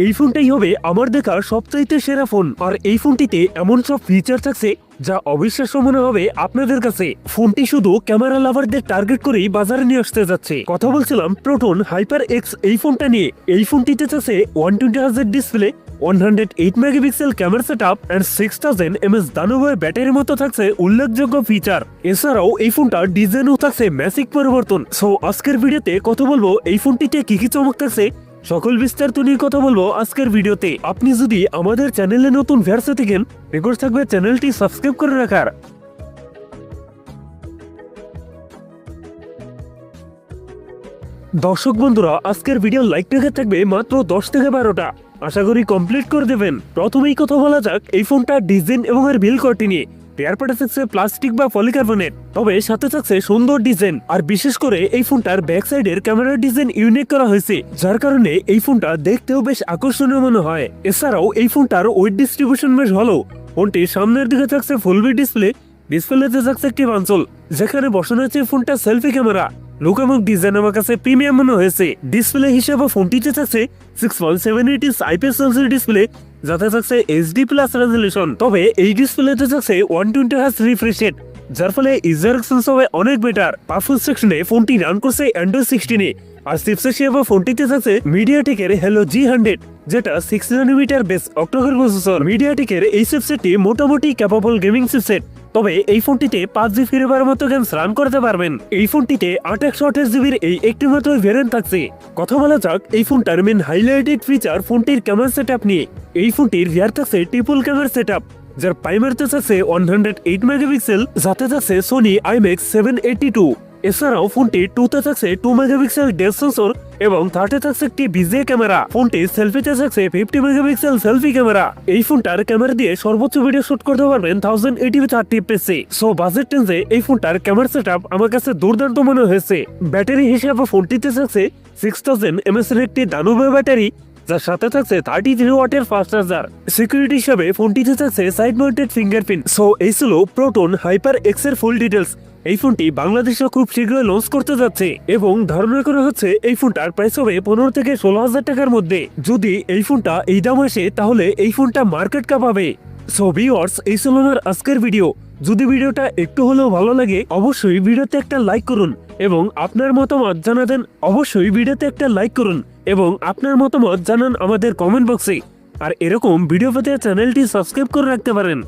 এই ফোনটাই হবে আমার দেখা সবচাইতে সেরা ফোন। আর এই ফোনটিতে এমন সব ফিচার থাকছে যা অবিশ্বাস্য মনে হবে আপনাদের কাছে। ফোনটি শুধু ক্যামেরা লাভারদের টার্গেট করেই বাজারে নিয়ে আসতে যাচ্ছে। কথা বলছিলাম প্রোটন হাইপার এক্স এই ফোনটা নিয়ে। এই ফোনটিতে থাকছে 120 hertz display, 108 megapixel camera setup and 6000 mAh দানবীয় ব্যাটারির মতো থাকছে উল্লেখযোগ্য ফিচার। এছাড়াও এই ফোনটার ডিজাইনও থাকছে ম্যাসিভ পরিবর্তন। সো আজকের ভিডিওতে কথা বলবো এই ফোনটিতে কি কি চমক থাকছে, সকল বিস্তারিত নিয়ে কথা বলবো আজকের ভিডিওতে। আপনি যদি আমাদের চ্যানেলে নতুন ভিউয়ার্স থাকেন, রিকোয়েস্ট থাকবে চ্যানেলটি সাবস্ক্রাইব করে রাখার। দর্শক বন্ধুরা, আজকের ভিডিও লাইক রেখে থাকবে মাত্র 10 থেকে 12টা, আশা করি কমপ্লিট করে দেবেন। প্রথমেই কথা বলা যাক এই ফোনটার ডিজাইন এবং এর বিল্ড কোয়ালিটি নিয়ে। পেয়ারপাটা থাকছে প্লাস্টিক বা পলিকার্বনেট, তবে সাথে থাকছে সুন্দর ডিজাইন। আর বিশেষ করে এই ফোনটার ব্যাক সাইডের ক্যামেরার ডিজাইন ইউনিক করা হয়েছে, যার কারণে এই ফোনটা দেখতেও বেশ আকর্ষণীয় মনে হয়। এছাড়াও এই ফোনটার ওয়েট ডিস্ট্রিবিউশন বেশ ভালো। ফোনটির সামনের দিকে থাকছে ফুল বি ডিসপ্লেতে থাকছে একটি কনসোল, যেখানে বসানো হয়েছে ফোনটা সেলফি ক্যামেরা। লুক এবং ডিজাইন আমার কাছে প্রিমিয়াম মনে হয়েছে। ডিসপ্লে হিসেবে ফোনটিতে থাকছে 6.7 ইঞ্চ আইপিএস এলসিডি ডিসপ্লে, যাতে থাকছে এইচডি প্লাস রেজলিউশন। তবে এই ডিসপ্লেতে থাকছে 120 হার্জ রিফ্রেশ রেট, যার ফলে ইউজার এক্সপিরিয়েন্স হবে অনেক বেটার। পারফরম্যান্স সেকশনে ফোনটি রান করছে অ্যান্ড্রয়েড 16-এ। আর চিপসেট হিসেবে ফোনটিতে থাকছে মিডিয়াটেকের হেলো G100, যেটা 6 ন্যানোমিটার বেস অক্টোকোর প্রসেসর। মিডিয়াটেকের এই চিপসেটটি মোটামুটি ক্যাপাবল গেমিং চিপসেট, তবে এই ফোনটিতে 5 জিবি ফ্রি ফায়ারের মতো গেমস রান করতে পারবেন। এই ফোনটিতে 828 জিবির এই একটি মাত্র ভেরিয়েন্ট থাকছে। কথা বলা যাক এই ফোনটার মেন হাইলাইটেড ফিচার ফোনটির ক্যামেরা সেটআপ নিয়ে। এই ফোনটির রিয়ার থাকছে ট্রিপল ক্যামেরা সেটআপ, যার প্রাইমারিতে থাকছে 108 মেগাপিক্সেল, যাতে থাকছে সোনি IMX 782। এছাড়াও ফোনটি 2তে থাকছে 2 মেগাপিক্সেল ডেপথ সেন্সর এবং 3তে থাকছে একটি বিজে ক্যামেরা। ফোনটি সেলফিতে থাকছে 50 মেগাপিক্সেল সেলফি ক্যামেরা। এই ফোনটার ক্যামেরা দিয়ে সর্বোচ্চ ভিডিও শুট করতে পারবেন 1080p 30fps। সো বাজেট রেঞ্জে এই ফোনটার ক্যামেরা সেটআপ আমার কাছে দুর্দান্ত মনে হয়েছে। ব্যাটারি হিসেবে ফোনটিতে থাকছে 6000 mAh এর একটি দানবীয় ব্যাটারি, যার সাথে থাকছে 33 ওয়াটের ফাস্ট চার্জার। সিকিউরিটি হিসেবে ফোনটিতে থাকছে সাইড মাউন্টেড ফিঙ্গারপ্রিন্ট। সো এই ছিল প্রোটন হাইপার এক্স এর ফুল ডিটেলস। এই ফোনটি বাংলাদেশে খুব শীঘ্রই লঞ্চ করতে যাচ্ছে এবং ধারণা করা হচ্ছে এই ফোনটার প্রাইস হবে 15 থেকে 16,000 টাকার মধ্যে। যদি এই ফোনটা এই দাম আসে, তাহলে এই ফোনটা মার্কেট কাঁপাবে। সো ভিউয়ার্স, এই ছিল আমার আজকের ভিডিও। যদি ভিডিওটা একটু হলেও ভালো লাগে, অবশ্যই ভিডিওতে একটা লাইক করুন এবং আপনার মতামত জানান। অবশ্যই ভিডিওতে একটা লাইক করুন এবং আপনার মতামত জানান আমাদের কমেন্ট বক্সে। আর এরকম ভিডিও পেতে চ্যানেলটি সাবস্ক্রাইব করে রাখতে পারেন।